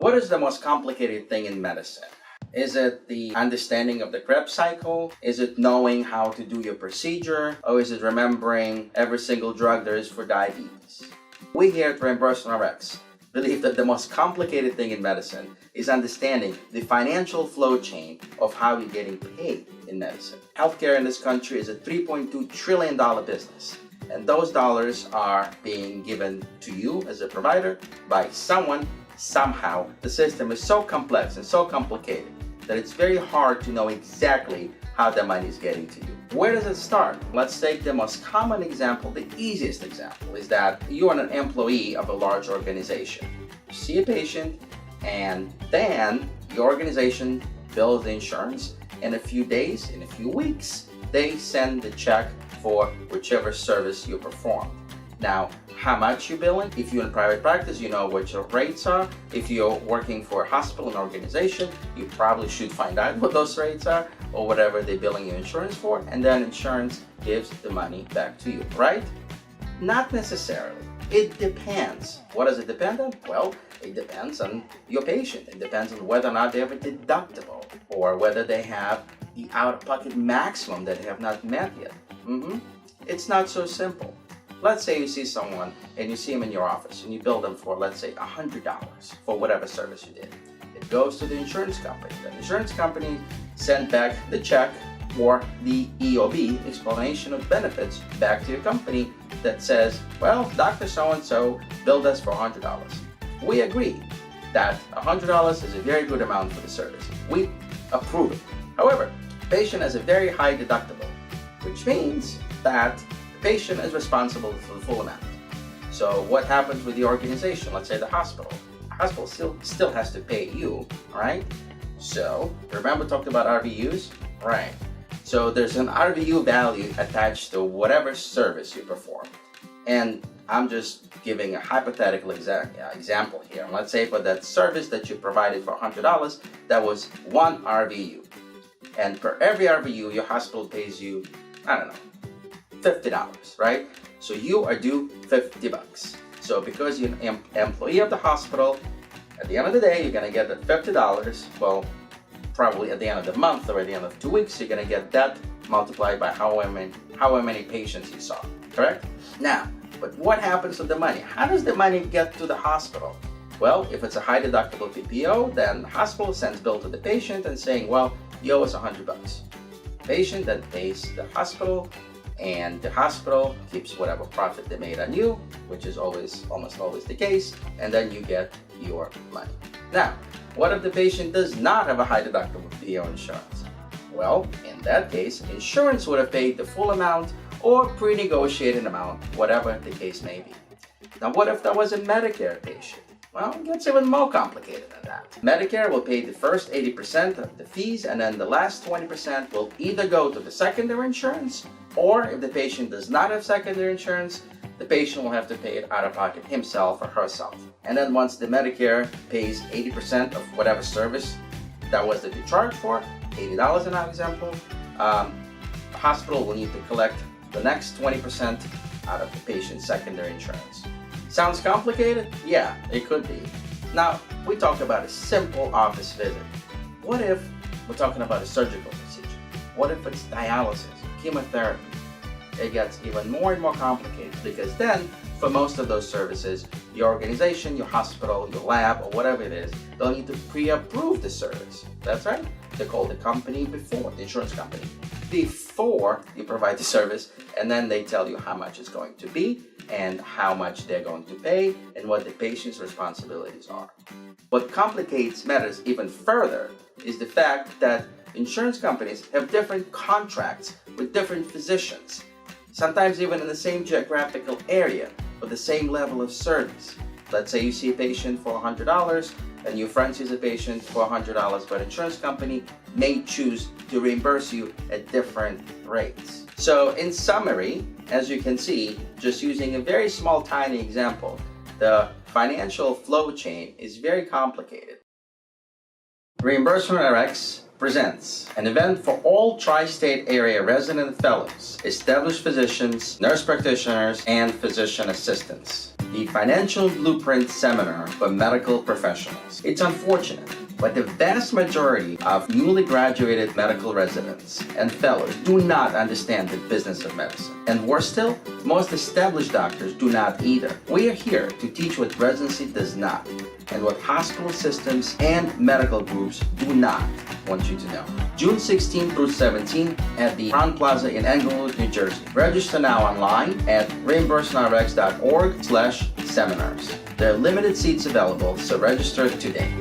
What is the most complicated thing in medicine? Is it the understanding of the Krebs cycle? Is it knowing how to do your procedure? Or is it remembering every single drug there is for diabetes? We here at Reimbursement Rx believe that the most complicated thing in medicine is understanding the financial flow chain of how you're getting paid in medicine. Healthcare in this country is a $3.2 trillion business. And those dollars are being given to you as a provider by someone, somehow. The system is so complex and so complicated that it's very hard to know exactly how the money is getting to you. Where does it start? Let's take the most common example, the easiest example, is that you are an employee of a large organization. You see a patient, and then your organization bills the insurance. In a few days, in a few weeks, they send the check for whichever service you performed. Now, how much you're billing? If you're in private practice, you know what your rates are. If you're working for a hospital and organization, you probably should find out what those rates are or whatever they're billing you insurance for, and then insurance gives the money back to you, right? Not necessarily. It depends. What does it depend on? Well, it depends on your patient. It depends on whether or not they have a deductible or whether they have the out-of-pocket maximum that they have not met yet. It's not so simple. Let's say you see someone and you see them in your office and you bill them for, let's say, $100 for whatever service you did. It goes to the insurance company. The insurance company sent back the check or the EOB, explanation of benefits, back to your company that says, well, Dr. So-and-so billed us for $100. We agree that $100 is a very good amount for the service. We approve it. However, the patient has a very high deductible, which means that the patient is responsible for the full amount. So what happens with the organization? Let's say the hospital. The hospital still has to pay you, right? So remember talked about RVUs? Right. So there's an RVU value attached to whatever service you perform. And I'm just giving a hypothetical example here. Let's say for that service that you provided for $100, that was 1 RVU. And for every RVU, your hospital pays you, I don't know, $50, right? So you are due $50. So because you're an employee of the hospital, at the end of the day, you're gonna get that $50. Well, probably at the end of the month or at the end of 2 weeks, you're gonna get that multiplied by however many patients you saw, correct? Now, but what happens with the money? How does the money get to the hospital? Well, if it's a high deductible PPO, then the hospital sends bill to the patient and saying, well, you owe us $100. The patient then pays the hospital, and the hospital keeps whatever profit they made on you, which is almost always the case, and then you get your money. Now, what if the patient does not have a high deductible PPO insurance? Well, in that case, insurance would have paid the full amount or pre-negotiated amount, whatever the case may be. Now, what if that was a Medicare patient? Well, it gets even more complicated than that. Medicare will pay the first 80% of the fees, and then the last 20% will either go to the secondary insurance, or if the patient does not have secondary insurance, the patient will have to pay it out of pocket himself or herself. And then once the Medicare pays 80% of whatever service that was that you charged for, $80 in our example, the hospital will need to collect the next 20% out of the patient's secondary insurance. Sounds complicated? Yeah, it could be. Now, we talk about a simple office visit. What if we're talking about a surgical procedure? What if it's dialysis, chemotherapy? It gets even more and more complicated, because then, for most of those services, your organization, your hospital, your lab, or whatever it is, they'll need to pre-approve the service. That's right. They call the company before, the insurance company, before you provide the service, and then they tell you how much it's going to be and how much they're going to pay and what the patient's responsibilities are. What complicates matters even further is the fact that insurance companies have different contracts with different physicians, sometimes even in the same geographical area with the same level of service. Let's say you see a patient for $100 and your friend sees a patient for $100, but insurance company may choose to reimburse you at different rates. So in summary, as you can see, just using a very small tiny example, the financial flow chain is very complicated. Reimbursement Rx presents an event for all tri-state area resident fellows, established physicians, nurse practitioners, and physician assistants. the Financial Blueprint Seminar for Medical Professionals. It's unfortunate, but the vast majority of newly graduated medical residents and fellows do not understand the business of medicine. And worse still, most established doctors do not either. We are here to teach what residency does not, and what hospital systems and medical groups do not want you to know. June 16 through 17 at the Crown Plaza in Englewood, New Jersey. Register now online at reimbursementrx.org/seminars. There are limited seats available, so register today.